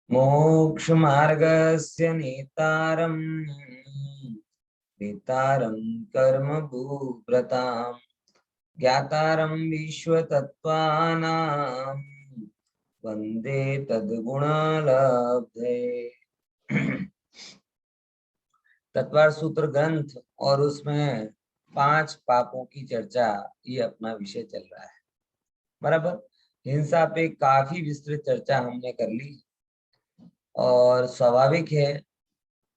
मोक्ष मार्गस्य नेतारम् नेतारं कर्म भूव्रताम् ज्ञातारं विश्वतत्त्वानां वन्दे तद्गुणलब्धे। तत्वार सूत्र ग्रंथ और उसमें 5 पापों की चर्चा, ये अपना विषय चल रहा है। बराबर। हिंसा पे काफी विस्तृत चर्चा हमने कर ली और स्वाभाविक है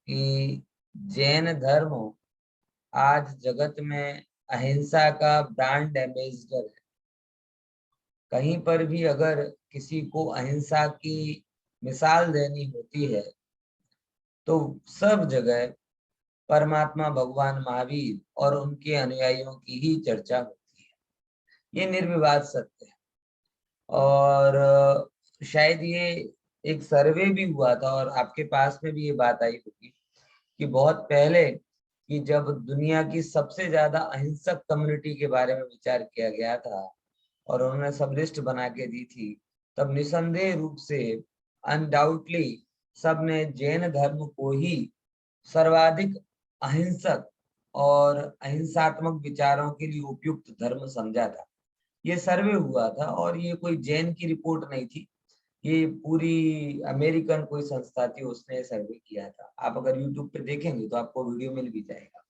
कि जैन धर्म आज जगत में अहिंसा का ब्रांड एम्बेसडर है। कहीं पर भी अगर किसी को अहिंसा की मिसाल देनी होती है तो सब जगह परमात्मा भगवान महावीर और उनके अनुयायियों की ही चर्चा होती है। ये निर्विवाद सत्य है। और शायद ये एक सर्वे भी हुआ था और आपके पास में भी ये बात आई होगी कि बहुत पहले कि जब दुनिया की सबसे ज्यादा अहिंसक कम्युनिटी के बारे में विचार किया गया था और उन्होंने सब लिस्ट बना के दी थी, तब निसंदेह रूप से अनडाउटली सबने जैन धर्म को ही सर्वाधिक अहिंसक और अहिंसात्मक विचारों के लिए उपयुक्त धर्म समझा था। ये सर्वे हुआ था और ये कोई जैन की रिपोर्ट नहीं थी, ये पूरी अमेरिकन कोई संस्था थी, उसने सर्वे किया था। आप अगर यूट्यूब पे देखेंगे तो आपको वीडियो मिल भी जाएगा।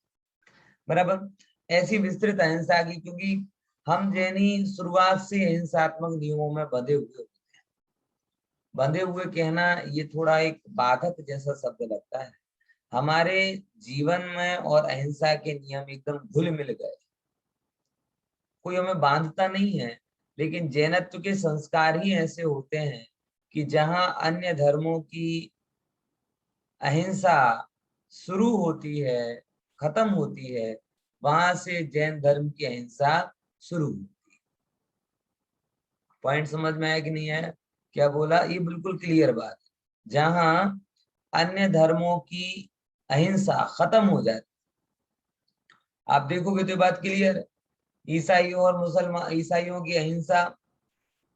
बराबर। ऐसी विस्तृत अहिंसा की, क्योंकि हम जैनी शुरुआत से हिंसात्मक नियमों में बंधे हुए होते हैं। बंधे हुए कहना ये थोड़ा एक बाधक जैसा शब्द लगता है। हमारे जीवन में और अहिंसा के नियम एकदम घुल मिल गए। कोई हमें बांधता नहीं है, लेकिन जैनत्व के संस्कार ही ऐसे होते हैं कि जहां अन्य धर्मों की अहिंसा शुरू होती है, खत्म होती है, वहां से जैन धर्म की अहिंसा शुरू होती है। पॉइंट समझ में आया कि नहीं आया? क्या बोला? ये बिल्कुल क्लियर बात है। जहां अन्य धर्मों की अहिंसा खत्म हो जाती, आप देखोगे तो ये बात क्लियर है। ईसाइयों और मुसलमान, ईसाइयों की अहिंसा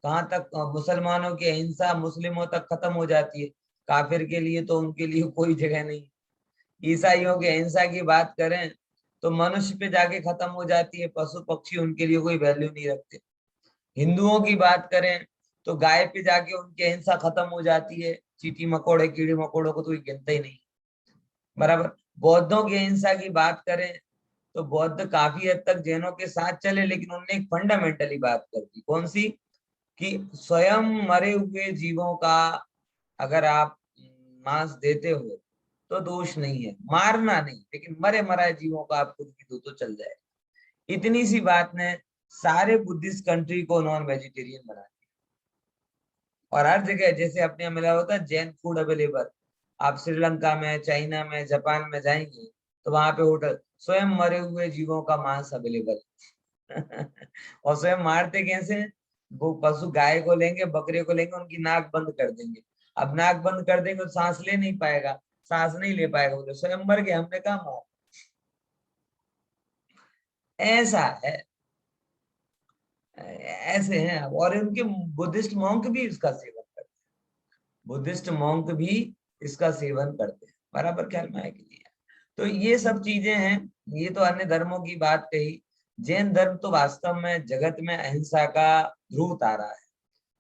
कहाँ तक, मुसलमानों की अहिंसा मुस्लिमों तक खत्म हो जाती है। काफिर के लिए तो उनके लिए कोई जगह नहीं। ईसाइयों की अहिंसा की बात करें तो मनुष्य पे जाके खत्म हो जाती है, पशु पक्षी उनके लिए कोई वैल्यू नहीं रखते। हिंदुओं की बात करें तो गाय पे जाके उनकी अहिंसा खत्म हो जाती है, चींटी मकोड़े कीड़े मकोड़ों को तो गिनते ही नहीं। बराबर। बौद्धों की अहिंसा की बात करें तो बौद्ध काफी हद तक जैनों के साथ चले, लेकिन उन्होंने एक फंडामेंटली बात कर दी। कौन सी? कि स्वयं मरे हुए जीवों का अगर आप मांस देते हो तो दोष नहीं है, मारना नहीं, लेकिन मरे मराए जीवों का आप खुद भी दो तो चल जाए। इतनी सी बात ने सारे बुद्धिस्ट कंट्री को नॉन वेजिटेरियन बना दिया। और हर जगह जैसे अपने यहाँ मिला होता है जैन फूड अवेलेबल, आप श्रीलंका में, चाइना में, जापान में जाएंगे तो वहां पे होटल स्वयं मरे हुए जीवों का मांस अवेलेबल। और स्वयं मारते कैसे हैं? वो पशु गाय को लेंगे, बकरे को लेंगे, उनकी नाक बंद कर देंगे। अब नाक बंद कर देंगे तो सांस ले नहीं पाएगा, सांस नहीं ले पाएगा, बोले स्वयं मर गया, हमने कहा मार। ऐसा है, ऐसे हैं। और उनके बुद्धिस्ट मॉन्क भी इसका सेवन करते हैं। बुद्धिस्ट मॉन्क भी इसका सेवन करते हैं। बराबर ख्याल में आया कि नहीं? तो ये सब चीजें हैं। ये तो अन्य धर्मों की बात कही। जैन धर्म तो वास्तव में जगत में अहिंसा का ध्रुव तारा है।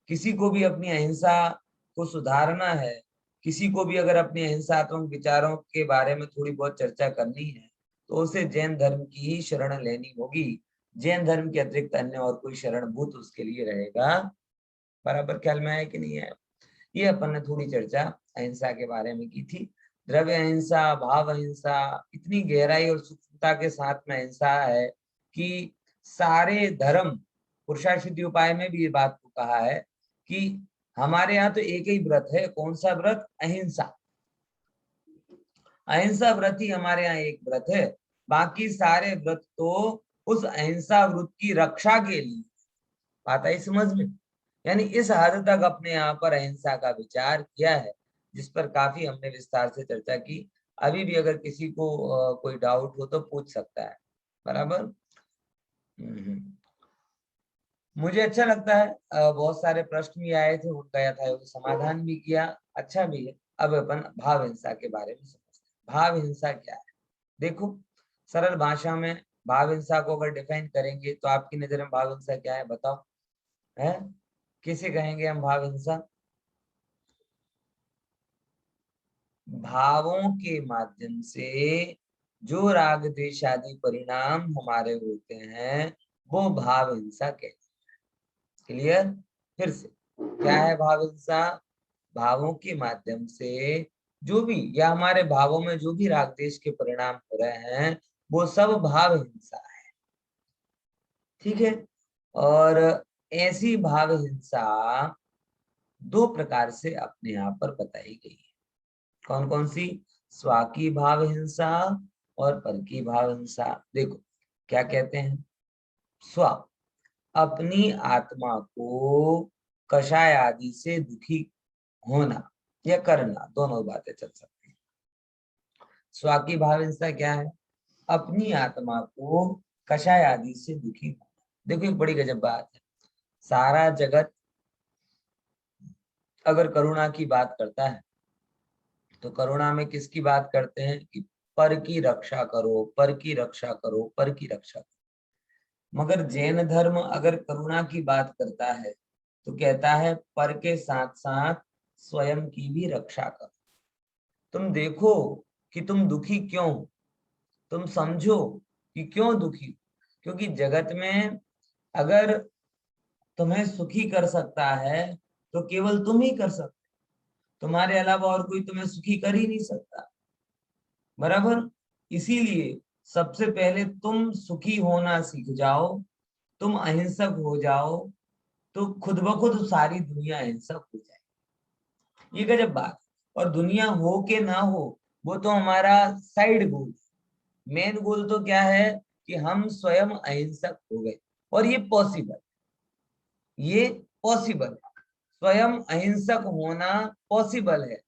किसी को भी अपनी अहिंसा को सुधारना है, किसी को भी अगर अपनी अहिंसात्मक विचारों के बारे में थोड़ी बहुत चर्चा करनी है तो उसे जैन धर्म की ही शरण लेनी होगी। जैन धर्म के अतिरिक्त अन्य और कोई शरणभूत उसके लिए रहेगा। बराबर ख्याल में आया कि नहीं है? ये अपन ने थोड़ी चर्चा अहिंसा के बारे में की थी। द्रव्य अहिंसा, भाव अहिंसा, इतनी गहराई और सूक्ष्मता के साथ में अहिंसा है कि सारे धर्म, पुरुषार्थसिद्धि उपाय में भी ये बात को कहा है कि हमारे यहाँ तो एक ही व्रत है। कौन सा व्रत? अहिंसा। अहिंसा व्रत ही हमारे यहाँ एक व्रत है। बाकी सारे व्रत तो उस अहिंसा व्रत की रक्षा के लिए। बात आई समझ में? यानी इस हद तक अपने यहाँ पर अहिंसा का विचार किया है, जिस पर काफी हमने विस्तार से चर्चा की। अभी भी अगर किसी को कोई डाउट हो तो पूछ सकता है। बराबर। हम्म। मुझे अच्छा लगता है, बहुत सारे प्रश्न भी आए थे, उनका यथायोग्य समाधान भी किया, अच्छा भी है। अब अपन भाव हिंसा के बारे में समझते हैं। भाव हिंसा क्या है? देखो, सरल भाषा में भाव हिंसा को अगर डिफाइन करेंगे तो आपकी नजर में भाव हिंसा क्या है, बताओ? है, किसे कहेंगे हम भाव हिंसा? भावों के माध्यम से जो राग द्वेष आदि परिणाम हमारे होते हैं, वो भाव हिंसा कहते हैं। क्लियर? फिर से, क्या है भाव हिंसा? भावों के माध्यम से जो भी, या हमारे भावों में जो भी राग द्वेष के परिणाम हो रहे हैं, वो सब भाव हिंसा है। ठीक है? और ऐसी भाव हिंसा दो प्रकार से अपने यहाँ पर बताई गई है। कौन कौन सी? स्वा की भाव हिंसा और पर की भाव हिंसा। देखो क्या कहते हैं। स्व, अपनी आत्मा को कषाय आदि से दुखी होना या करना, दोनों बातें चल सकती हैं। स्व की भाव हिंसा क्या है? अपनी आत्मा को कषाय आदि से दुखी होना। देखो एक बड़ी गजब बात है, सारा जगत अगर करुणा की बात करता है तो करुणा में किसकी बात करते हैं? कि पर की रक्षा करो, पर की रक्षा करो, पर की रक्षा करो। मगर जैन धर्म अगर करुणा की बात करता है तो कहता है पर के साथ साथ स्वयं की भी रक्षा करो। तुम देखो कि तुम दुखी क्यों हो, तुम समझो कि क्यों दुखी हो। क्योंकि जगत में अगर तुम्हें सुखी कर सकता है तो केवल तुम ही कर सकते, तुम्हारे अलावा और कोई तुम्हें सुखी कर ही नहीं सकता। बराबर? इसीलिए सबसे पहले तुम सुखी होना सीख जाओ, तुम अहिंसक हो जाओ, तो खुद ब खुद सारी दुनिया अहिंसक हो जाए। ये गजब बात। और दुनिया हो के ना हो, वो तो हमारा साइड गोल। मेन गोल तो क्या है कि हम स्वयं अहिंसक हो गए। और ये पॉसिबल, ये पॉसिबल, स्वयं अहिंसक होना पॉसिबल है।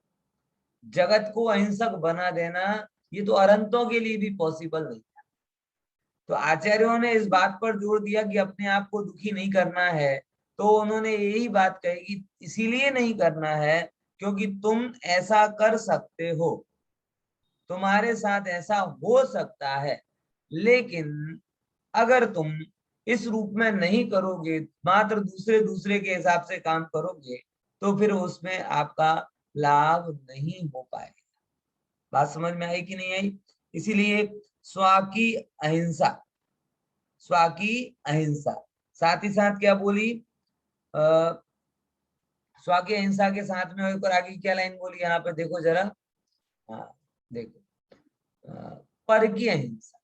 जगत को अहिंसक बना देना ये तो अरंतों के लिए भी पॉसिबल नहीं। तो आचार्यों ने इस बात पर जोर दिया कि अपने आप को दुखी नहीं करना है। तो उन्होंने यही बात कही कि इसीलिए नहीं करना है क्योंकि तुम ऐसा कर सकते हो, तुम्हारे साथ ऐसा हो सकता है। लेकिन अगर तुम इस रूप में नहीं करोगे, मात्र दूसरे दूसरे के हिसाब से काम करोगे, तो फिर उसमें आपका लाभ नहीं हो पाएगा। बात समझ में आई कि नहीं आई? इसीलिए स्व की अहिंसा, स्व की अहिंसा, साथ ही साथ क्या बोली? स्व की अहिंसा के साथ में एक और आगे क्या लाइन बोली यहाँ पे, देखो जरा। हाँ, देखो, पर की अहिंसा।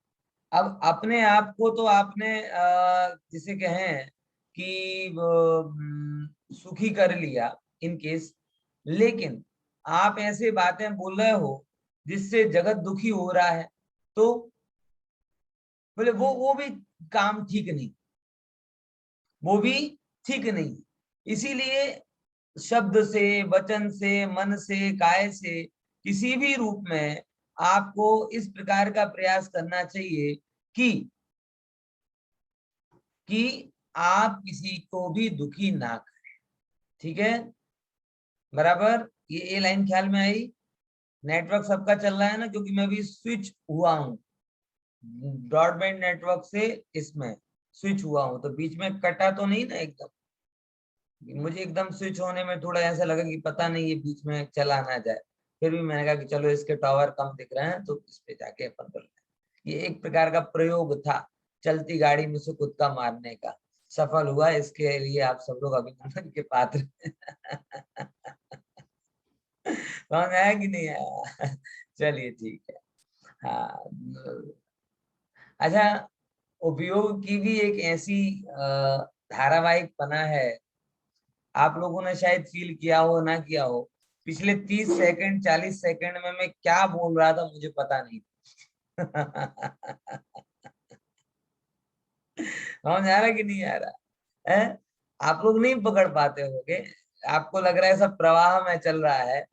अब अपने आप को तो आपने जिसे कहें कि सुखी कर लिया इन केस, लेकिन आप ऐसे बातें बोल रहे हो जिससे जगत दुखी हो रहा है, तो बोले वो भी काम ठीक नहीं, वो भी ठीक नहीं। इसीलिए शब्द से, वचन से, मन से, काय से, किसी भी रूप में आपको इस प्रकार का प्रयास करना चाहिए कि आप किसी को भी दुखी ना करें। ठीक है? बराबर? ये लाइन ख्याल में आई? नेटवर्क सबका चल रहा है ना? क्योंकि मैं भी स्विच हुआ हूँ ब्रॉडबैंड नेटवर्क से, इसमें स्विच हुआ हूँ, तो बीच में कटा तो नहीं ना एकदम? मुझे एकदम स्विच होने में थोड़ा ऐसा लगा कि पता नहीं ये बीच में चला ना जाए। फिर भी मैंने कहा कि चलो इसके टावर कम दिख रहे हैं तो इस पे जाके अपन कर लें। ये एक प्रकार का प्रयोग था, चलती गाड़ी में से कुत्ता मारने का। सफल हुआ, इसके लिए आप सब लोग अभिनंदन के पात्र हैं। समझ में आया कि नहीं आया? चलिए ठीक है। हाँ, अच्छा, उपयोग की भी एक ऐसी धारावाहिक बना है, आप लोगों ने शायद फील किया हो ना किया हो। पिछले 30 सेकंड 40 सेकंड में मैं क्या बोल रहा था मुझे पता नहीं। समझ आ रहा कि नहीं आ रहा है? आप लोग नहीं पकड़ पाते होगे, आपको लग रहा है सब प्रवाह में चल रहा है,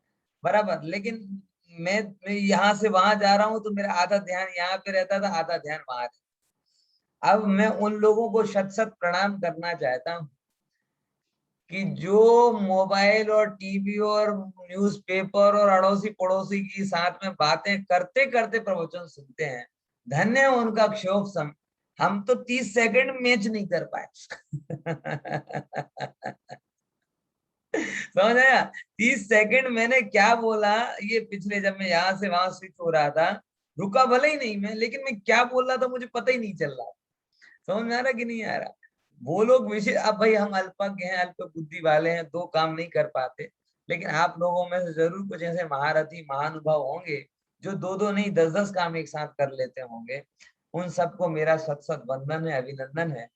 बराबर। लेकिन मैं यहाँ से वहां जा रहा हूँ तो मेरा आधा ध्यान यहाँ पे रहता था, आधा ध्यान वहां। अब मैं उन लोगों को शत शत प्रणाम करना चाहता हूँ कि जो मोबाइल और टीवी और न्यूज़पेपर और अड़ोसी पड़ोसी की साथ में बातें करते करते प्रवचन सुनते हैं, धन्य है उनका क्षोभ सम। हम तो 30 सेकंड मैच नहीं कर पाए। समझ आया? 30 सेकंड मैंने क्या बोला, ये पिछले जब मैं यहाँ से वहां स्विच हो रहा था, रुका भले ही नहीं मैं, लेकिन मैं क्या बोल रहा था मुझे पता ही नहीं चल रहा। समझ में आ रहा कि नहीं आ रहा? वो लोग विषय, अब भाई हम अल्पज्ञ हैं, अल्प बुद्धि वाले हैं, दो काम नहीं कर पाते, लेकिन आप लोगों में से जरूर कुछ ऐसे महारथी महानुभाव होंगे जो दो दो नहीं 10-10 काम एक साथ कर लेते होंगे। उन सबको मेरा सत सत वंदन है, अभिनंदन है।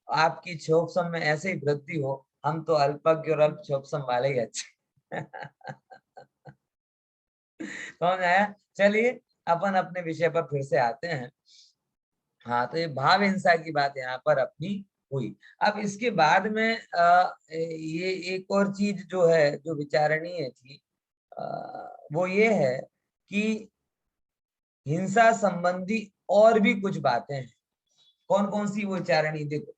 आपकी क्षोभसम में ऐसे ही वृद्धि हो। हम तो अल्पज्ञ और अल्प क्षोभसम वाले ही अच्छे। समझ आया? चलिए अपन अपने विषय पर फिर से आते हैं। हाँ, तो ये भाव हिंसा की बात यहाँ पर अपनी हुई। अब इसके बाद में ये एक और चीज जो है जो विचारणीय थी, आ, वो ये है कि हिंसा संबंधी और भी कुछ बातें हैं। कौन कौन सी वो विचारणीय? देखो,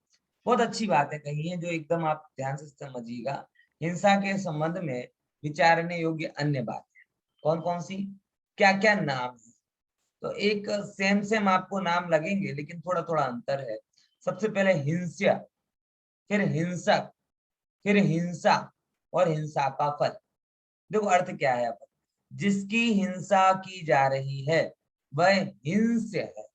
बहुत अच्छी बातें कही है जो एकदम आप ध्यान से समझिएगा। हिंसा के संबंध में विचारने योग्य अन्य बातें कौन कौन सी, क्या क्या नाम है? तो एक सेम सेम आपको नाम लगेंगे, लेकिन थोड़ा थोड़ा अंतर है। सबसे पहले हिंसा, फिर हिंसक, फिर हिंसा, और हिंसा का फल। देखो अर्थ क्या है? अपन जिसकी हिंसा की जा रही है वह हिंस्य है।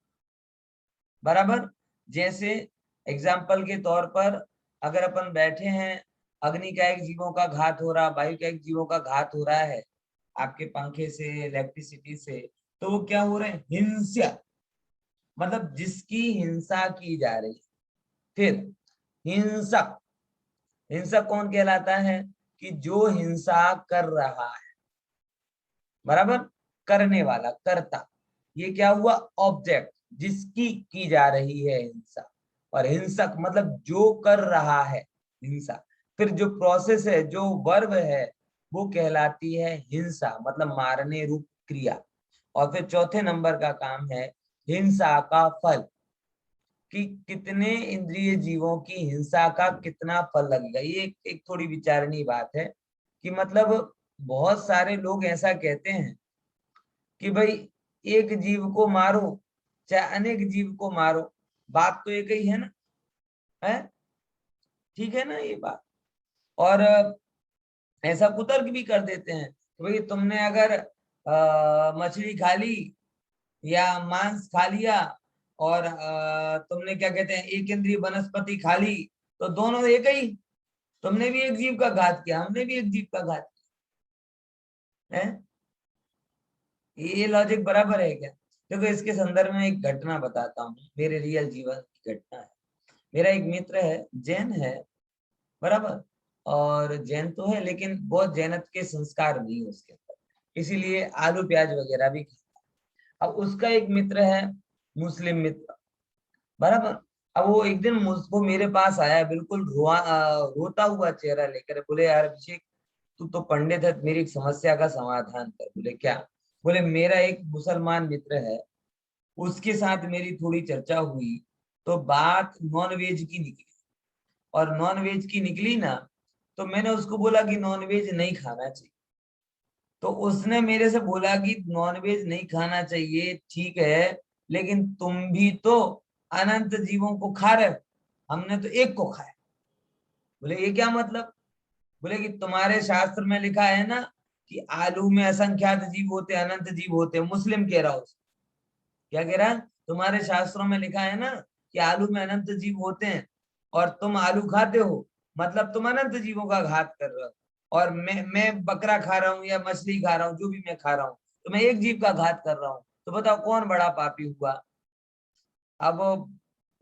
बराबर? जैसे एग्जाम्पल के तौर पर, अगर अपन बैठे हैं, अग्नि का एक जीवों का घात हो रहा, वायु का एक जीवों का घात हो रहा है, आपके पंखे से, इलेक्ट्रिसिटी से, तो वो क्या हो रहे हैं? हिंसा, मतलब जिसकी हिंसा की जा रही। फिर हिंसक, हिंसक कौन कहलाता है? कि जो हिंसा कर रहा है। बराबर? करने वाला, कर्ता। ये क्या हुआ? ऑब्जेक्ट, जिसकी की जा रही है हिंसा। और हिंसक मतलब जो कर रहा है हिंसा। फिर जो प्रोसेस है, जो वर्ब है, वो कहलाती है हिंसा, मतलब मारने रूप क्रिया। और फिर चौथे नंबर का काम है हिंसा का फल, कि कितने इंद्रिय जीवों की हिंसा का कितना फल लगेगा। ये एक थोड़ी विचारणीय बात है, कि मतलब बहुत सारे लोग ऐसा कहते हैं कि भाई एक जीव को मारो चाहे अनेक जीव को मारो, बात तो एक ही है ना? है? ठीक है ना ये बात? और ऐसा कुतर्क भी कर देते हैं कि भाई तुमने अगर मछली खा ली या मांस खा लिया, और तुमने क्या कहते हैं एक इंद्रिय वनस्पति खा ली, तो दोनों एक ही। तुमने भी एक जीव का घात किया, हमने भी एक जीव का घात किया है। ये लॉजिक बराबर है क्या? देखो इसके संदर्भ में एक घटना बताता हूँ, मेरे रियल जीवन की घटना है। मेरा एक मित्र है, जैन है। बराबर? और जैन तो है, लेकिन बहुत जैनत्व के संस्कार नहीं है उसके अंदर, इसीलिए आलू प्याज वगैरह भी खाता। अब उसका एक मित्र है, मुस्लिम मित्र। बराबर? अब वो एक दिन मुझको मेरे पास आया, बिल्कुल रोता हुआ चेहरा लेकर। बोले यार अभिषेक, तू तो पंडित है, मेरी एक समस्या का समाधान कर। बोले क्या? बोले मेरा एक मुसलमान मित्र है, उसके साथ मेरी थोड़ी चर्चा हुई, तो बात नॉन वेज की निकली। और नॉन वेज की निकली ना, तो मैंने उसको बोला कि नॉन वेज नहीं खाना चाहिए। तो उसने मेरे से बोला कि नॉन वेज नहीं खाना चाहिए, ठीक है, लेकिन तुम भी तो अनंत जीवों को खा रहे हो, हमने तो एक को खाया। बोले ये क्या मतलब? बोले कि तुम्हारे शास्त्र में लिखा है ना कि आलू में असंख्यात जीव होते, अनंत जीव होते। मुस्लिम कह रहा हूं, क्या कह रहा है? तुम्हारे शास्त्रों में लिखा है ना कि आलू में अनंत जीव होते हैं, और तुम आलू खाते हो, मतलब तुम अनंत जीवों का घात कर रहे हो। और मैं बकरा खा रहा हूँ या मछली खा रहा हूँ, जो भी मैं खा रहा हूँ, तो मैं एक जीव का घात कर रहा हूँ। तो बताओ कौन बड़ा पापी हुआ? अब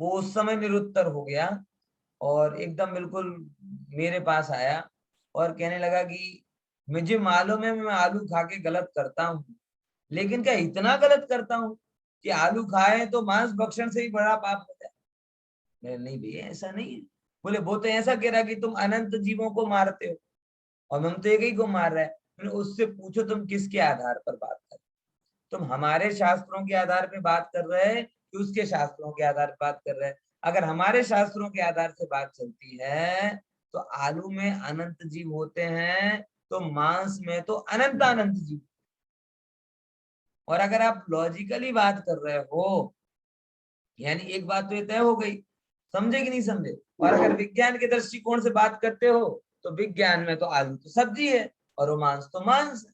वो उस समय निरुत्तर हो गया, और एकदम बिल्कुल मेरे पास आया और कहने लगा कि मुझे मालूम है मैं आलू खा के गलत करता हूँ, लेकिन क्या इतना गलत करता हूँ कि आलू खाए तो मांस भक्षण से ही बड़ा पाप होता है? मैं नहीं भैया, ऐसा नहीं है। बोले वो तो ऐसा कह रहा कि तुम अनंत जीवों को मारते हो, और हम तो एक ही को मार रहे हैं। मैंने उससे पूछो तुम किसके आधार पर बात कर रहे हो? तुम हमारे शास्त्रों के आधार पे बात कर रहे हैं कि उसके शास्त्रों के आधार पर बात कर रहे हैं। अगर हमारे शास्त्रों के आधार से बात चलती है तो आलू में अनंत जीव होते हैं, तो मांस में तो अनंत अनंत जीव। और अगर आप लॉजिकली बात कर रहे हो, यानी एक बात तो ये तय हो गई, समझे कि नहीं समझे। और अगर विज्ञान के दृष्टिकोण से बात करते हो तो विज्ञान में तो आलू तो सब्जी है और वो मांस तो मांस है,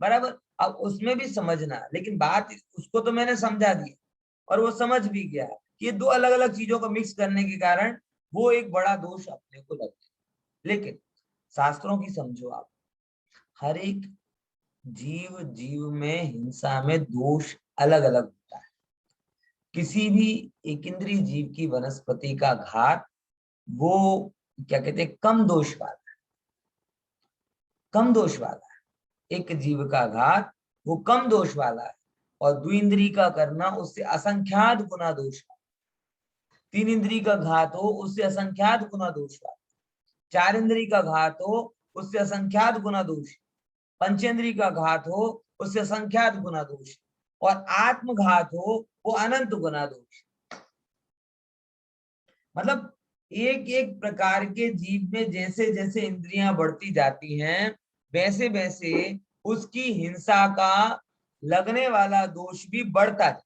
बराबर। अब उसमें भी समझना, लेकिन बात उसको तो मैंने समझा दिया और वो समझ भी गया कि ये दो अलग अलग चीजों को मिक्स करने के कारण वो एक बड़ा दोष अपने को लगता है। लेकिन शास्त्रों की समझो आप, हर एक जीव जीव में हिंसा में दोष अलग अलग होता है। किसी भी एक इंद्रिय जीव की वनस्पति का घात वो क्या कहते हैं, कम दोष वाला है, कम दोष वाला है। एक जीव का घात वो कम दोष वाला है, और द्विंद्रिय का करना उससे असंख्यात गुना दोष वाला। तीन इंद्रिय का घात हो उससे असंख्यात गुना दोष वाला, चार इंद्रिय का घात हो उससे असंख्यात गुना दोष, पंचेंद्रिय का घात हो उससे असंख्यात गुना दोष, और आत्मघात हो वो अनंत गुना दोष। मतलब एक एक प्रकार के जीव में जैसे जैसे इंद्रियां बढ़ती जाती हैं वैसे वैसे उसकी हिंसा का लगने वाला दोष भी बढ़ता है।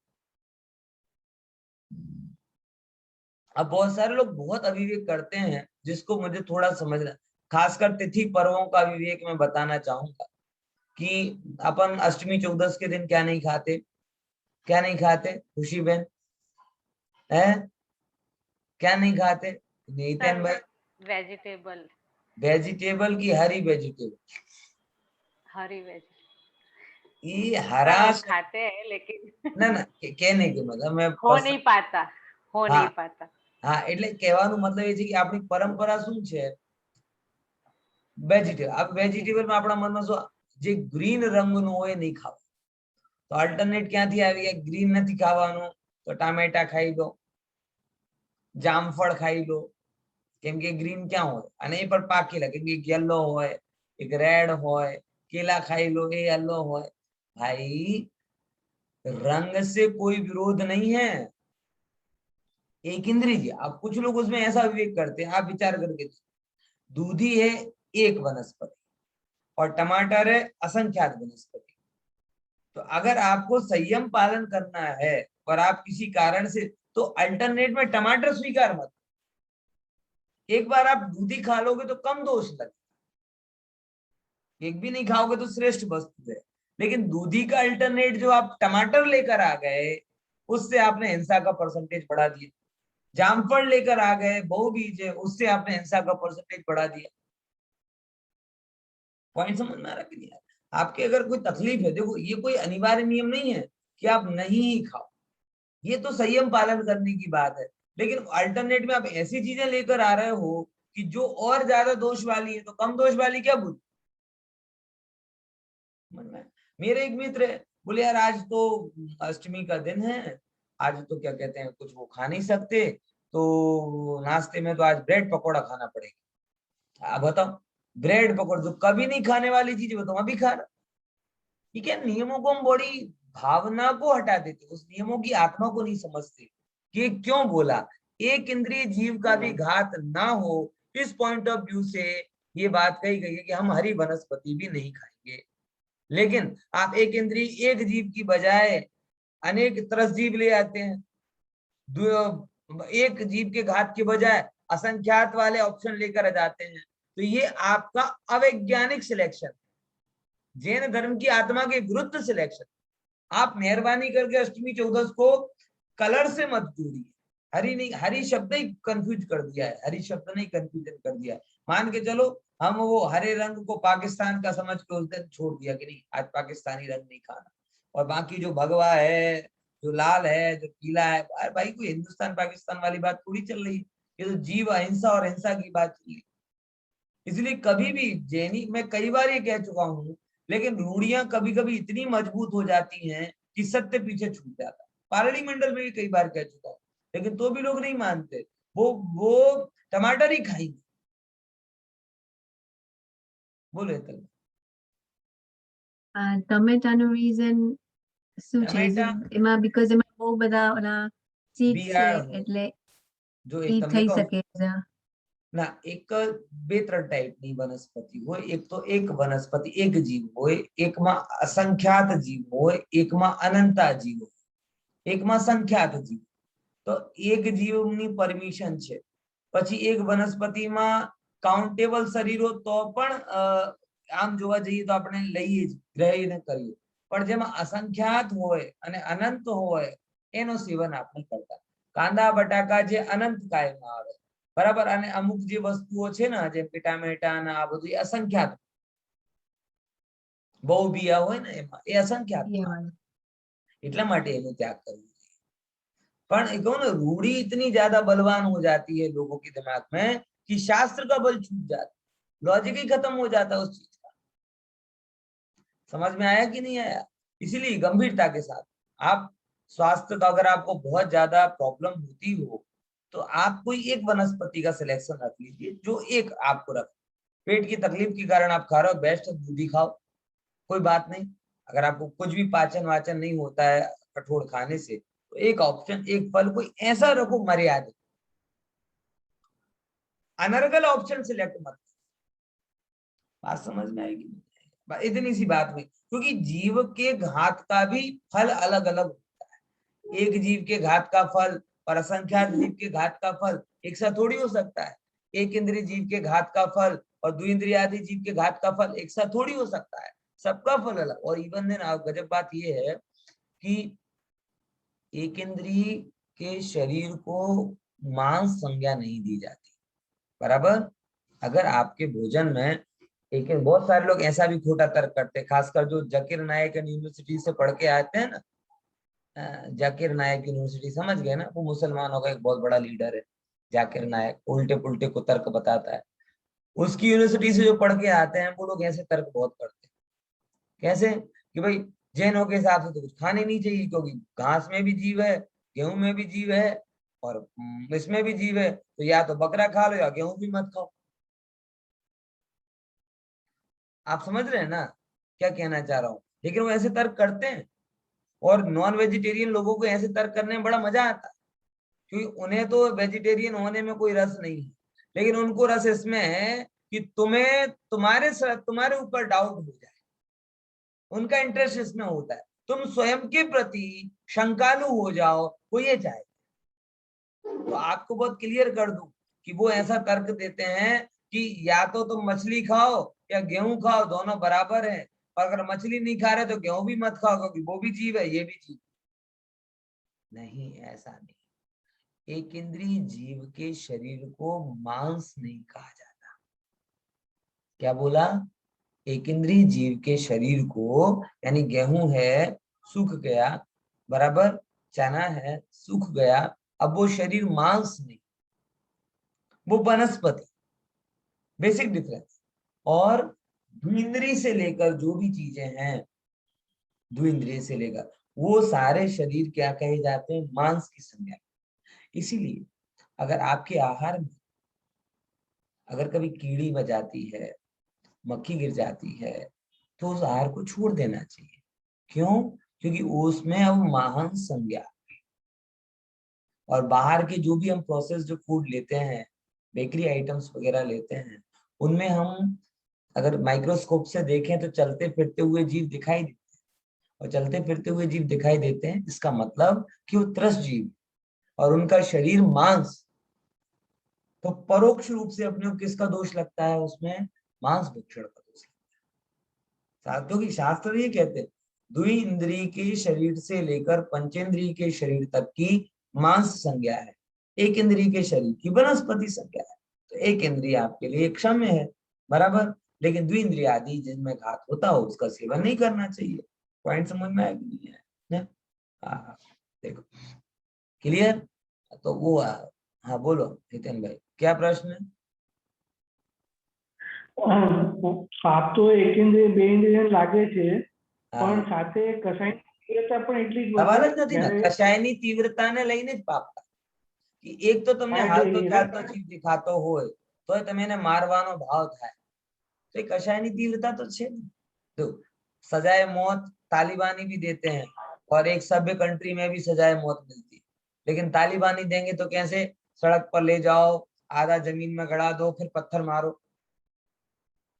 अब बहुत सारे लोग बहुत अविवेक करते हैं, जिसको मुझे थोड़ा समझना, खासकर तिथि पर्वों का विवेक मैं बताना चाहूंगा कि अपन अष्टमी चौदस के दिन क्या नहीं खाते, क्या नहीं खाते खुशी बहन है, क्या नहीं खाते नितिन भाई? वेजिटेबल। वेजिटेबल की हरी वेजिटेबल, हरी वेजिटेबल ये हरा हम खाते हैं लेकिन ना ना कहने के मतलब मैं हो नहीं पाता, हो हाँ नहीं पाता। हाँ એટલે કહેવાનું મતલબ એ છે કે આપણી પરંપરા શું છે, વેજીટેબલ। अब વેજીટેબલ માં આપણા મનમાં શું, જે ગ્રીન રંગનું હોય નહીં ખાવું, તો અલ્ટરનેટ ક્યાંથી આવી ગયા, ગ્રીન નથી ખાવાનું તો ટામેટા ખાઈ લો, જામફળ ખાઈ લો, કેમ કે ગ્રીન ક્યાં હોય અને એ પણ પાકેલા, કેમ કે એક યલો હોય એક રેડ હોય, केला खाई लो ये येलो હોય। भाई रंग से कोई विरोध नहीं है, एक इंद्रिय जी। अब कुछ लोग उसमें ऐसा विवेक करते हैं, आप विचार करके दूधी है एक वनस्पति और टमाटर है असंख्यात वनस्पति। तो अगर आपको संयम पालन करना है और आप किसी कारण से, तो अल्टरनेट में टमाटर स्वीकार मत, एक बार आप दूधी खा लोगे तो कम दोष लगे, एक भी नहीं खाओगे तो श्रेष्ठ वस्तु है। लेकिन दूधी का अल्टरनेट जो आप टमाटर लेकर आ गए, उससे आपने हिंसा का परसेंटेज बढ़ा दिया। जामफल लेकर आ गए बहुबीज है, उससे आपने हिंसा का परसेंटेज बढ़ा दिया। पॉइंट समझ में आ रहा कि नहीं? आपके अगर कोई तकलीफ है, देखो ये कोई अनिवार्य नियम नहीं है कि आप नहीं ही खाओ, ये तो संयम पालन करने की बात है। लेकिन अल्टरनेट में आप ऐसी चीजें लेकर आ रहे हो कि जो और ज्यादा दोष वाली है, तो कम दोष वाली क्या बुद्धि। मेरे एक मित्र है, बोले यार आज तो अष्टमी का दिन है, आज तो क्या कहते हैं कुछ वो खा नहीं सकते, तो नाश्ते में तो आज ब्रेड पकौड़ा खाना पड़ेगा। आप बताओ, ब्रेड पकौड़ा जो कभी नहीं खाने वाली चीज है, वो तो अभी खा रहा। ठीक है, नियमों को हम बड़ी भावना को हटा देते, उस नियमों की आत्मा को नहीं समझते कि क्यों बोला। एक इंद्रिय जीव का भी घात ना हो, इस पॉइंट ऑफ व्यू से ये बात कही गई है कि हम हरी वनस्पति भी नहीं खाएंगे। लेकिन आप एक इंद्रिय एक जीव की बजाय अनेक तरस जीव ले आते हैं, एक जीव के घात के बजाय असंख्यात वाले ऑप्शन लेकर आ जाते हैं, तो ये आपका अवैज्ञानिक सिलेक्शन, जैन धर्म की आत्मा के विरुद्ध सिलेक्शन। आप मेहरबानी करके अष्टमी चौदस को कलर से मत जोड़िए, हरी नहीं, हरी शब्द ही कंफ्यूज कर दिया है, हरी शब्द नहीं कंफ्यूजन कर दिया है। मान के चलो हम वो हरे रंग को पाकिस्तान का समझ के उस दिन छोड़ दिया कि नहीं आज पाकिस्तानी रंग नहीं खाना, और बाकी जो भगवा है, जो लाल है, जो पीला है, अरे भाई कोई हिंदुस्तान पाकिस्तान वाली बात थोड़ी चल रही है, ये तो जीव अहिंसा और हिंसा की बात चल रही। इसलिए कभी भी जैनी, मैं कई बार ये कह चुका हूँ, लेकिन रूढ़ियां कभी कभी इतनी मजबूत हो जाती हैं कि सत्य पीछे छूट जाता है। पालड़ी मंडल में भी कई बार कह चुका हूँ, लेकिन तो भी लोग नहीं मानते, वो टमाटर ही खाएंगे। बोले तो ટમેટાનું રીઝન શું છે? टमाटा એમાં બીકોઝ એમાં બહુ બધા ઓલા ચીજ છે બિયાળ હોય એટલે જો ઈ એક તમને થઈ કહું શકે છે. ના એક બે ત્રણ ટાઈપની વનસ્પતિ હોય એક તો એક વનસ્પતિ એક જીવ હોય એકમાં અસંખ્યાત જીવ હોય એકમાં અનંતા જીવ હોય એકમાં સંખ્યાત જીવ તો એક જીવની પરમિશન છે પછી એક વનસ્પતિમાં કાઉન્ટેબલ શરીરો તો પણ આમ જોવા જઈએ તો આપણે લઈએ જ ગ્રહીને કરીએ પણ જેમાં અસંખ્યાત હોય અને અનંત હોય એનું સેવન આપણે કરતા કાંદા બટાકા જે અનંત કાયમાં આવે બરાબર અને અમુક જે વસ્તુઓ છે ને જેમ કે ટામેટા ને આ બધું એ અસંખ્યાત બહુ બિયા હોય ને એમાં એ અસંખ્યાત એટલા માટે એનો ત્યાગ કરવો पर कहूँ ना रूढ़ी इतनी ज्यादा बलवान हो जाती है लोगों के दिमाग में कि शास्त्र का बल छूट जाता लॉजिक ही खत्म हो जाता है उस चीज का समझ में आया कि नहीं आया इसीलिए गंभीरता के साथ आप स्वास्थ्य का अगर आपको बहुत ज्यादा प्रॉब्लम होती हो तो आप कोई एक वनस्पति का सिलेक्शन रख लीजिए जो एक आपको रख पेट की तकलीफ के कारण आप खा रहे हो बेस्ट दूधी खाओ कोई बात नहीं अगर आपको कुछ भी पाचन वाचन नहीं होता है कठोर खाने से तो एक ऑप्शन एक फल कोई ऐसा रखो मर्यादित अनर्गल ऑप्शन सिलेक्ट मत बात समझ में आएगी इतनी सी बात में क्योंकि जीव के घात का भी फल अलग अलग होता है एक जीव के घात का फल और असंख्यात जीव के घात का फल एक साथ थोड़ी हो सकता है एक इंद्रिय जीव के घात का फल और द्विइंद्रियादि जीव के घात का फल एक साथ थोड़ी हो सकता है सबका फल अलग और इवन देन गजब बात यह है कि एक इंद्रिय के शरीर को मांस संज्ञा नहीं दी जाती बराबर अगर आपके भोजन में एक बहुत सारे लोग ऐसा भी खोटा तर्क करते हैं खासकर जो जाकिर नायक यूनिवर्सिटी से पढ़ के आते हैं ना जाकिर नायक यूनिवर्सिटी समझ गए ना वो मुसलमानों का एक बहुत बड़ा लीडर है जाकिर नायक उल्टे पुल्टे को तर्क बताता है उसकी यूनिवर्सिटी से जो पढ़ के आते हैं वो लोग ऐसे तर्क बहुत करते हैं कैसे कि भाई जैनों के हिसाब से तो कुछ खाने नहीं चाहिए क्योंकि घास में भी जीव है गेहूं में भी जीव है और इसमें भी जीव है तो या तो बकरा खा लो या गेहूं भी मत खाओ आप समझ रहे हैं ना क्या कहना चाह रहा हूं लेकिन वो ऐसे तर्क करते हैं और नॉन वेजिटेरियन लोगों को ऐसे तर्क करने में बड़ा मजा आता है क्योंकि उन्हें तो वेजिटेरियन होने में कोई रस नहीं है लेकिन उनको रस इसमें है कि तुम्हें तुम्हारे ऊपर डाउट हो जाए उनका इंटरेस्ट इसमें होता है तुम स्वयं के प्रति शंकालु हो जाओ वो ये चाहे तो आपको बहुत क्लियर कर दूं कि वो ऐसा तर्क देते हैं कि या तो तुम मछली खाओ या गेहूं खाओ दोनों बराबर है और अगर मछली नहीं खा रहे तो गेहूं भी मत खाओ क्योंकि वो भी जीव है ये भी जीव नहीं ऐसा नहीं एक इंद्रिय जीव के शरीर को मांस नहीं कहा जाता क्या बोला एक इंद्रिय जीव के शरीर को यानी गेहूं है सूख गया बराबर चना है सूख गया अब वो शरीर मांस नहीं वो वनस्पति बेसिक डिफरेंस और द्विइंद्रिय से लेकर जो भी चीजें हैं द्विइंद्रिय से लेकर वो सारे शरीर क्या कहे जाते हैं मांस की संज्ञा इसीलिए अगर आपके आहार में अगर कभी कीड़ी बजाती है मक्खी गिर जाती है तो उस आहार को छोड़ देना चाहिए क्यों क्योंकि उसमें अब मांस संज्ञा और बाहर के जो भी हम प्रोसेस जो फूड लेते हैं बेकरी आइटम्स वगैरह लेते हैं उनमें हम अगर माइक्रोस्कोप से देखें तो चलते फिरते हुए जीव दिखाई देते हैं और चलते फिरते हुए जीव दिखाई देते हैं इसका मतलब कि वो त्रस्त जीव और उनका शरीर मांस तो परोक्ष रूप से अपने को किसका दोष लगता है उसमें मांस भक्षण का दोष लगता है क्योंकि शास्त्र ये कहते हैं द्विइंद्रिय के शरीर से लेकर पंचेंद्रिय के शरीर तक की मांस संज्ञा है एक इंद्रिय के शरीर की वनस्पति संज्ञा है तो एक इंद्रिय आपके लिए क्षम्य है बराबर लेकिन द्विइंद्रिय आदि जिनमें घात होता हो उसका सेवन नहीं करना चाहिए पॉइंट समझ में आया कि नहीं है हाँ देखो क्लियर तो वो हाँ बोलो नितिन भाई क्या प्रश्न है આપ તો એક ઇન્દ્રિય બે ઇન્દ્રિય લાગે છે પણ સાથે કસાયની તીવ્રતા પણ એટલી જ સવાલ જ વધે નથી ને કશાયની તીવ્રતાને લઈને જ પાપ થાય કે એક તો તમને હાલતો ચાલતો જીવ દેખાતો હોય તો તમે એને મારવાનો ભાવ થાય तो कषाय की तीव्रता तो छे तो सजाए मौत तालिबानी भी देते हैं और एक सभ्य कंट्री में भी सजाए मौत मिलती है, लेकिन तालिबानी देंगे तो कैसे? सड़क पर ले जाओ, आधा जमीन में गड़ा दो, फिर पत्थर मारो।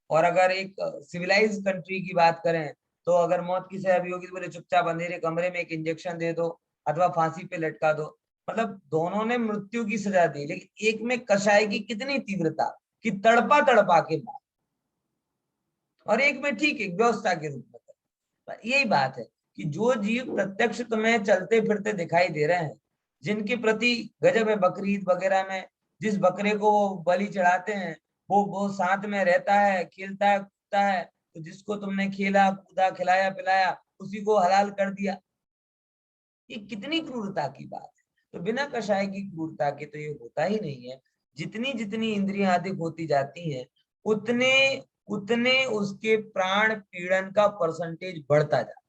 और अगर एक सिविलाइज कंट्री की बात करें तो अगर मौत की सजा भी होगी तो बोले चुपचाप अंधेरे कमरे में एक इंजेक्शन दे दो अथवा फांसी पे लटका दो। मतलब दोनों ने मृत्यु की सजा दी, लेकिन एक में कषाय की कितनी तीव्रता कि तड़पा तड़पा के मार, और एक में ठीक एक व्यवस्था के रूप में कर। यही बात है कि जो जीव प्रत्यक्ष तुम्हें चलते फिरते दिखाई दे रहे हैं, जिनके प्रति गजब है बकरीद वगैरह में जिस बकरे को वो बलि चढ़ाते हैं, वो साथ में रहता है, खेलता है, कूदता है, तो जिसको तुमने खेला कूदा खिलाया पिलाया उसी को हलाल कर दिया। ये कितनी क्रूरता की बात है। तो बिना कषाय की क्रूरता के तो ये होता ही नहीं है। जितनी जितनी इंद्रियां अधिक होती जाती हैं उतने उतने उसके प्राण पीड़न का परसेंटेज बढ़ता जाता है,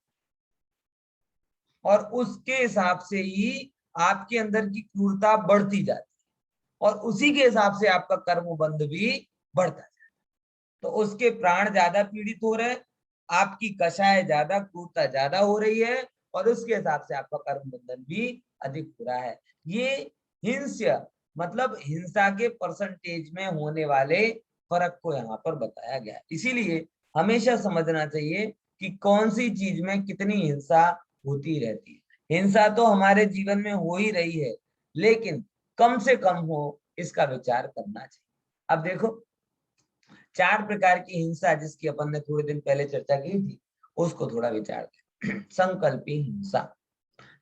और उसके हिसाब से ही आपके अंदर की क्रूरता बढ़ती जाती है, और उसी के हिसाब से आपका कर्म बंध भी बढ़ता जाता है। तो उसके प्राण ज्यादा पीड़ित हो रहे हैं, आपकी कषाय ज्यादा, क्रूरता ज्यादा हो रही है, और उसके हिसाब से आपका कर्म बंधन भी अधिक हो रहा है। ये हिंस्य मतलब हिंसा के परसेंटेज में होने वाले फर्क को यहाँ पर बताया गया है। इसीलिए हमेशा समझना चाहिए कि कौन सी चीज में कितनी हिंसा होती रहती है। हिंसा तो हमारे जीवन में हो ही रही है, लेकिन कम से कम हो इसका विचार करना चाहिए। अब देखो 4 प्रकार की हिंसा जिसकी अपन ने थोड़े दिन पहले चर्चा की थी, उसको थोड़ा विचार करें। संकल्पी हिंसा।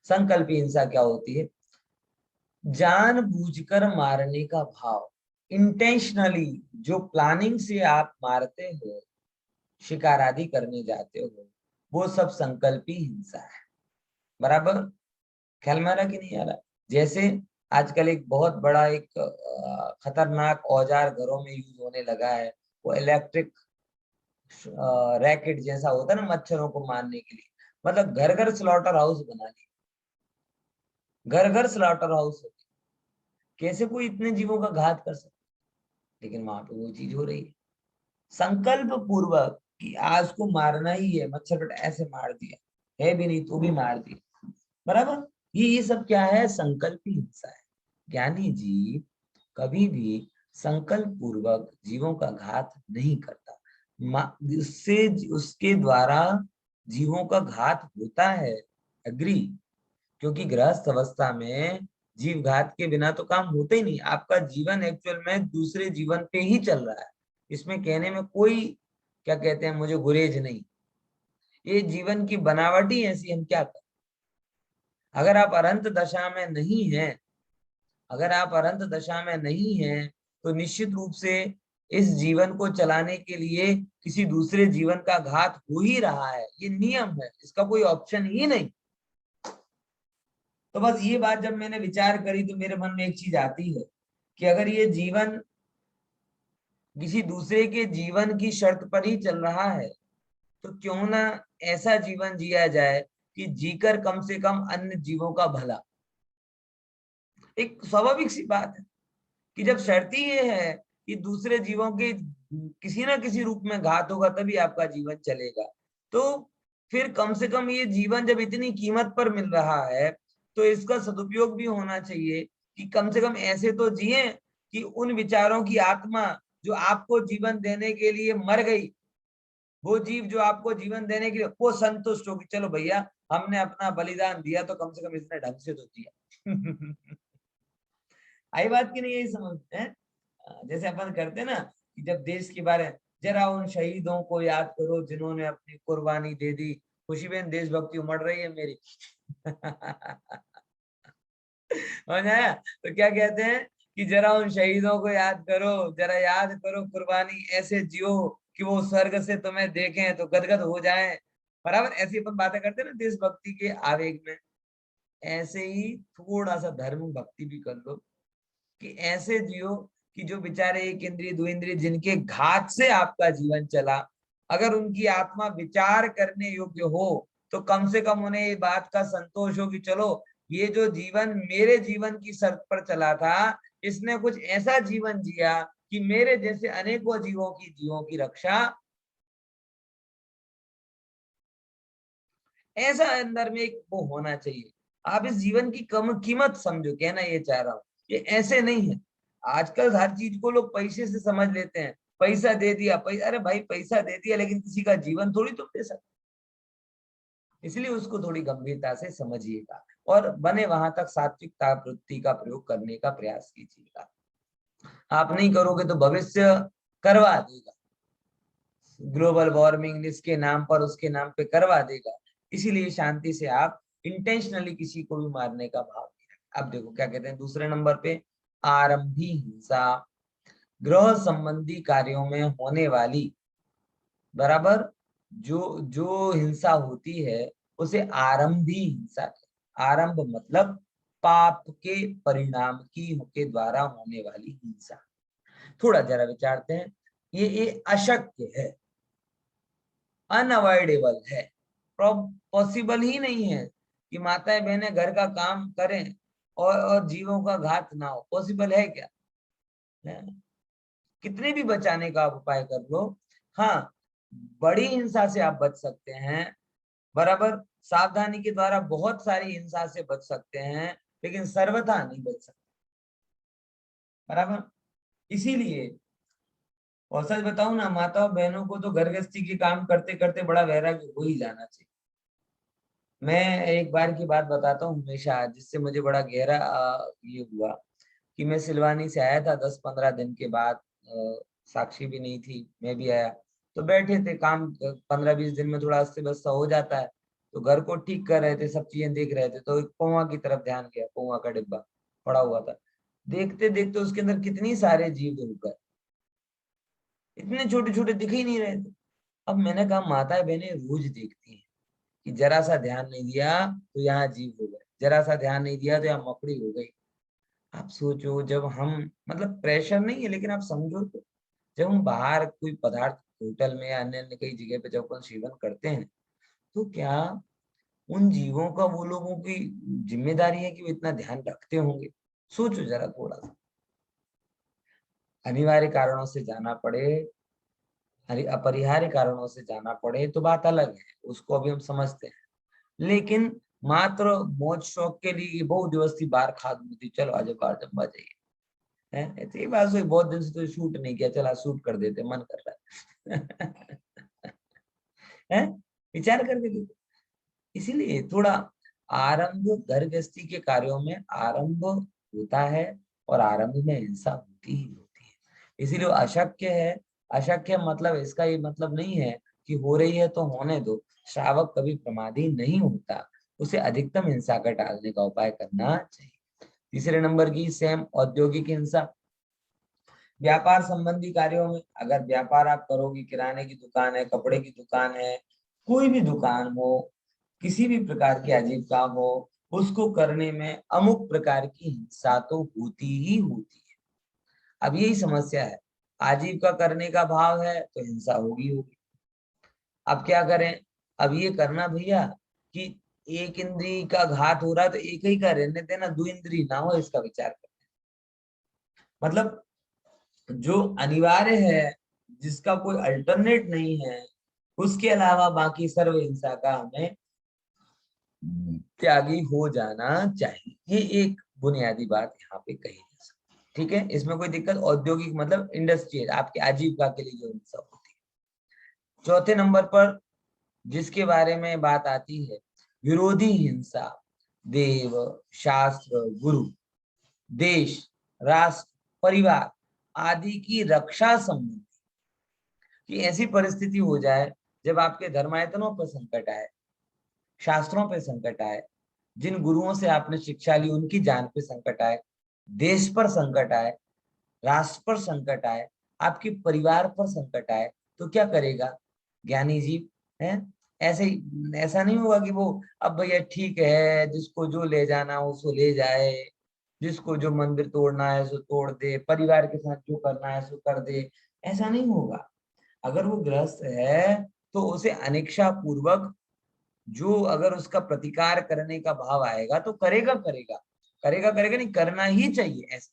संकल्पी हिंसा क्या होती है? जानबूझकर मारने का भाव, इंटेंशनली जो प्लानिंग से आप मारते हो, शिकार आदि करने जाते हो, वो सब संकल्पी हिंसा है। बराबर ख्याल में आ रहा कि नहीं आ रहा? जैसे आजकल एक बहुत बड़ा एक खतरनाक औजार घरों में यूज होने लगा है, वो इलेक्ट्रिक रैकेट जैसा होता है ना मच्छरों को मारने के लिए। मतलब घर घर स्लॉटर हाउस बना लिया, घर घर स्लॉटर हाउस। कैसे कोई इतने जीवों का घात कर सकता? लेकिन वहां पे वो चीज हो रही है संकल्प पूर्वक कि आज को मारना ही है, मच्छर कट ऐसे मार दिया है भी नहीं तो भी मार दिया। बराबर ये सब क्या है? संकल्पी हिंसा है। ज्ञानी जी कभी भी संकल्प पूर्वक जीवों का घात नहीं करता। उससे उसके द्वारा जीवों का घात होता है, एग्री, क्योंकि गृहस्थ अवस्था में जीव घात के बिना तो काम होते ही नहीं। आपका जीवन एक्चुअल में दूसरे जीवन पे ही चल रहा है, इसमें कहने में कोई क्या कहते हैं मुझे गुरेज नहीं। ये जीवन की बनावट ही ऐसी, हम क्या करें? अगर आप अनंत दशा में नहीं है, अगर आप अनंत दशा में नहीं है तो निश्चित रूप से इस जीवन को चलाने के लिए किसी दूसरे जीवन का घात हो ही रहा है। ये नियम है, इसका कोई ऑप्शन ही नहीं। तो बस ये बात जब मैंने विचार करी तो मेरे मन में एक चीज आती है कि अगर ये जीवन किसी दूसरे के जीवन की शर्त पर ही चल रहा है तो क्यों ना ऐसा जीवन जिया जाए कि जीकर कम से कम अन्य जीवों का भला। एक स्वाभाविक सी बात है कि जब शर्त ही ये है कि दूसरे जीवों के किसी ना किसी रूप में घात होगा तभी आपका जीवन चलेगा, तो फिर कम से कम ये जीवन जब इतनी कीमत पर मिल रहा है तो इसका सदुपयोग भी होना चाहिए कि कम से कम ऐसे तो जिए कि उन विचारों की आत्मा जो आपको जीवन देने के लिए मर गई, वो जीव जो आपको जीवन देने के लिए वो संतुष्ट हो कि चलो भैया हमने अपना बलिदान दिया तो कम से कम इसने ढंग से तो दिया। आई बात की नहीं? यही समझते हैं जैसे अपन करते हैं ना कि जब देश के बारे में जरा उन शहीदों को याद करो जिन्होंने अपनी कुर्बानी दे दी। खुशी बहन देशभक्ति उमड़ रही है मेरी। समझ आया? तो क्या कहते हैं कि जरा उन शहीदों को याद करो, जरा याद करो कुर्बानी, ऐसे जियो कि वो स्वर्ग से तुम्हें देखें तो गदगद हो जाएं। बराबर ऐसी अपन बातें करते हैं ना देशभक्ति के आवेग में। ऐसे ही थोड़ा सा धर्म भक्ति भी कर लो कि ऐसे जियो कि जो बेचारे एक इंद्रिय दो इंद्रिय जिनके घात से आपका जीवन चला, अगर उनकी आत्मा विचार करने योग्य हो तो कम से कम उन्हें ये बात का संतोष हो कि चलो ये जो जीवन मेरे जीवन की शर्त पर चला था इसने कुछ ऐसा जीवन जिया कि मेरे जैसे अनेकों जीवों की रक्षा। ऐसा अंदर में एक वो होना चाहिए। आप इस जीवन की कम कीमत समझो, कहना ये चाह रहा हूँ। ये ऐसे नहीं है। आजकल हर चीज को लोग पैसे से समझ लेते हैं। पैसा दे दिया, पैसा, अरे भाई पैसा दे दिया, लेकिन किसी का जीवन थोड़ी तुम दे सकते। इसलिए उसको थोड़ी गंभीरता से समझिएगा और बने वहां तक सात्विकता वृत्ति का प्रयोग करने का प्रयास कीजिएगा। आप नहीं करोगे तो भविष्य करवा देगा। ग्लोबल वार्मिंग इसके नाम पर, उसके नाम पे करवा देगा। इसीलिए शांति से आप इंटेंशनली किसी को भी मारने का भाव नहीं रखें। अब देखो क्या कहते हैं दूसरे नंबर पे, आरंभी हिंसा, गृह संबंधी कार्यों में होने वाली, बराबर, जो जो हिंसा होती है उसे आरंभी हिंसा कहते हैं। आरंभ मतलब पाप के परिणाम के द्वारा होने वाली हिंसा। थोड़ा जरा विचारते हैं। ये अशक्य है, अनअवॉइडेबल है, पॉसिबल ही नहीं है कि माताएं बहनें घर का काम करें और जीवों का घात ना हो। पॉसिबल है क्या? है? कितने भी बचाने का आप उपाय कर लो, हाँ, बड़ी हिंसा से आप बच सकते हैं, बराबर, सावधानी के द्वारा बहुत सारी हिंसा से बच सकते हैं, लेकिन सर्वथा नहीं बच सकते, बराबर। इसीलिए, और सच बताऊं ना, माता और बहनों को तो घर गृहस्थी के काम करते करते बड़ा वैराग्य हो ही जाना चाहिए। मैं एक बार की बात बताता हूँ हमेशा, जिससे मुझे बड़ा गहरा ये हुआ कि मैं सिलवानी से आया था 10-15 दिन के बाद। साक्षी भी नहीं थी, मैं भी आया, तो बैठे थे, काम 15-20 दिन में थोड़ा अस्त व्यस्त हो जाता है, तो घर को ठीक कर रहे थे, सब चीजें देख रहे थे, तो एक पौवा की तरफ ध्यान गया। पौवा का डिब्बा पड़ा हुआ था, देखते देखते उसके अंदर कितनी सारे जीव रुक गए, इतने छोटे छोटे दिख ही नहीं रहे थे। अब मैंने कहा माता बहनें रोज देखती हैं कि जरा सा ध्यान नहीं दिया तो यहाँ जीव हो गए, जरा सा ध्यान नहीं दिया तो यहाँ मकड़ी हो गई। आप सोचो, जब हम, मतलब प्रेशर नहीं है, लेकिन आप समझो तो, जब हम बाहर कोई पदार्थ होटल में या अन्य अन्य कई जगह पे जब अपन सेवन करते हैं, तो क्या उन जीवों का वो लोगों की जिम्मेदारी है कि वो इतना ध्यान रखते होंगे? सोचो जरा थोड़ा सा। अनिवार्य कारणों से जाना पड़े, अपरिहार्य कारणों से जाना पड़े तो बात अलग है, उसको अभी हम समझते हैं। लेकिन मात्र मौज शौक के लिए बहुत दिवस थी बाहर खा दूं थी, चलो आज बाहर जम्बा जाइए, है तो ये बात हुई। बहुत दिन से तो शूट नहीं किया, चला शूट कर देते, मन कर रहा है विचार करके देखो। इसीलिए थोड़ा आरंभ, घर गृहस्थी के कार्यों में आरंभ होता है और आरंभ में हिंसा होती ही होती है। इसीलिए वो अशक्य है। अशक्य मतलब इसका ये मतलब नहीं है कि हो रही है तो होने दो। श्रावक कभी प्रमादी नहीं होता, उसे अधिकतम हिंसा का टालने का उपाय करना चाहिए। तीसरे नंबर की सेम, औद्योगिक हिंसा। व्यापार संबंधी कार्यों में, अगर व्यापार आप करोगे, किराने की दुकान है, कपड़े की दुकान है, कोई भी दुकान हो, किसी भी प्रकार की आजीविका हो, उसको करने में अमुक प्रकार की हिंसा तो होती ही होती है। अब यही समस्या है, आजीविका करने का भाव है तो हिंसा होगी होगी। अब क्या करें? अब ये करना भैया कि एक इंद्री का घात हो रहा है तो एक ही का रहने देना, दो इंद्री ना हो, इसका विचार करें। मतलब जो अनिवार्य है, जिसका कोई अल्टरनेट नहीं है, उसके अलावा बाकी सर्व हिंसा का हमें त्यागी हो जाना चाहिए। ये एक बुनियादी बात यहाँ पे कही जा सकती है। ठीक है, इसमें कोई दिक्कत, औद्योगिक मतलब इंडस्ट्रियल, आपके आजीविका के लिए जो हिंसा होती है। चौथे नंबर पर जिसके बारे में बात आती है, विरोधी हिंसा, देव, शास्त्र, गुरु, देश, राष्ट्र, परिवार आदि की रक्षा संबंधी, कि ऐसी परिस्थिति हो जाए जब आपके धर्मायतनों पर संकट आए, शास्त्रों पे संकट आए, जिन गुरुओं से आपने शिक्षा ली उनकी जान पे संकट आए, देश पर संकट आए, राष्ट्र पर संकट आए, आपके परिवार पर संकट आए, तो क्या करेगा ज्ञानी जीव? है ऐसे ही, ऐसा नहीं होगा कि वो अब भैया ठीक है, जिसको जो ले जाना हो सो ले जाए, जिसको जो मंदिर तोड़ना है सो तोड़ दे, परिवार के साथ जो करना है सो कर दे। ऐसा नहीं होगा। अगर वो ग्रस्त है तो उसे अनिच्छा पूर्वक, जो अगर उसका प्रतिकार करने का भाव आएगा तो करेगा करेगा करेगा करेगा, नहीं करना ही चाहिए। ऐसा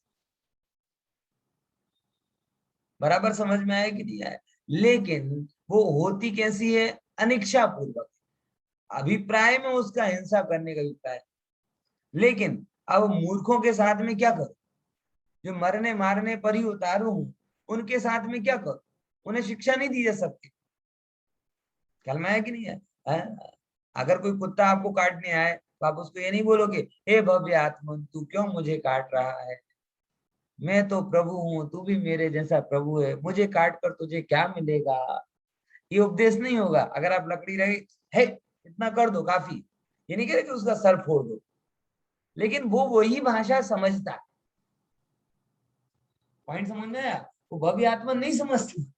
बराबर समझ में आया कि नहीं आया? लेकिन वो होती कैसी है? अनिच्छा पूर्वक। अभिप्राय में उसका हिंसा करने का अभिप्राय, लेकिन अब मूर्खों के साथ में क्या करो, जो मरने मारने पर ही उतारू हूं उनके साथ में क्या करो, उन्हें शिक्षा नहीं दी जा सकती। ख्याल में आया कि नहीं है? अगर कोई कुत्ता आपको काटने आए तो आप उसको ये नहीं बोलोगे हे भव्य आत्मन तू क्यों मुझे काट रहा है, मैं तो प्रभु हूँ, तू भी मेरे जैसा प्रभु है, मुझे काट कर तुझे क्या मिलेगा। ये उपदेश नहीं होगा। अगर आप लकड़ी रहे है इतना कर दो काफी, ये नहीं कह रहे कि उसका सर फोड़ दो, लेकिन वो वही भाषा समझता है। पॉइंट समझ में आया? वो भव्य आत्मा नहीं समझती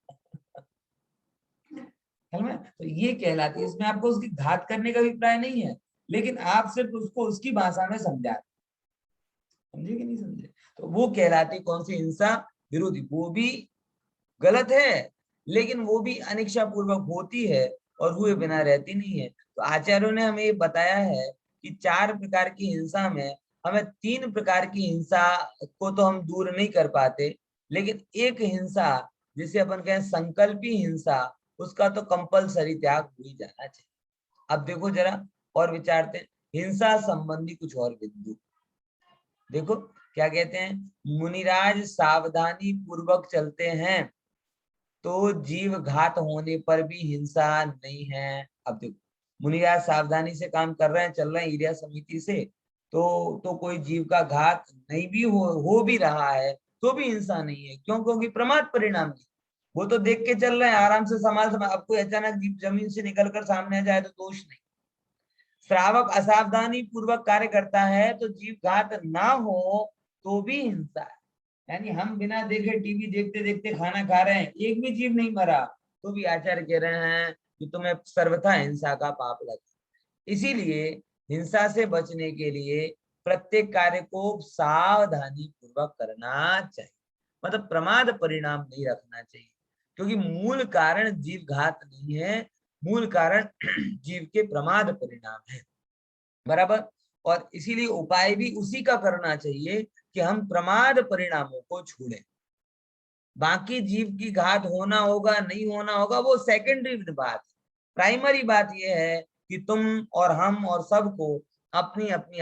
में, तो ये कहलाती है। इसमें आपको उसकी घात करने का अभिप्राय नहीं है, लेकिन आप सिर्फ उसको उसकी भाषा में समझा, समझे कि नहीं समझे? तो वो कहलाती कौन सी? हिंसा विरोधी। वो भी गलत है, लेकिन वो भी अनिच्छा पूर्वक होती है और हुए बिना रहती नहीं है। तो आचार्यों ने हमें ये बताया है कि 4 प्रकार की हिंसा में हमें 3 प्रकार की हिंसा को तो हम दूर नहीं कर पाते, लेकिन एक हिंसा जिसे अपन कहें संकल्पी हिंसा, उसका तो कंपलसरी त्याग हो ही जाना चाहिए। अब देखो जरा और विचारते हैं हिंसा संबंधी कुछ और बिंदु। देखो क्या कहते हैं, मुनिराज सावधानी पूर्वक चलते हैं तो जीव घात होने पर भी हिंसा नहीं है। अब देखो मुनिराज सावधानी से काम कर रहे हैं, चल रहे हैं ईर्ष्या समिति से, तो कोई जीव का घात नहीं भी हो भी रहा है तो भी हिंसा नहीं है। क्यों? क्योंकि प्रमाद परिणाम नहीं, वो तो देख के चल रहे हैं आराम से संभाल। अब कोई अचानक जीव जमीन से निकल कर सामने आ जाए तो दोष नहीं। श्रावक असावधानी पूर्वक कार्य करता है तो जीव घात ना हो तो भी हिंसा है। यानी हम बिना देखे टीवी देखते देखते खाना खा रहे हैं, एक भी जीव नहीं मरा, तो भी आचार्य कह रहे हैं कि तुम्हें सर्वथा हिंसा का पाप लगा। इसीलिए हिंसा से बचने के लिए प्रत्येक कार्य को सावधानी पूर्वक करना चाहिए, मतलब प्रमाद परिणाम नहीं रखना चाहिए, क्योंकि मूल कारण जीव घात नहीं है, मूल कारण जीव के प्रमाद परिणाम है। बराबर। और इसीलिए उपाय भी उसी का करना चाहिए कि हम प्रमाद परिणामों को छोड़ें। बाकी जीव की घात होना होगा नहीं होना होगा वो सेकेंडरी बात है। प्राइमरी बात यह है कि तुम और हम और सबको अपनी अपनी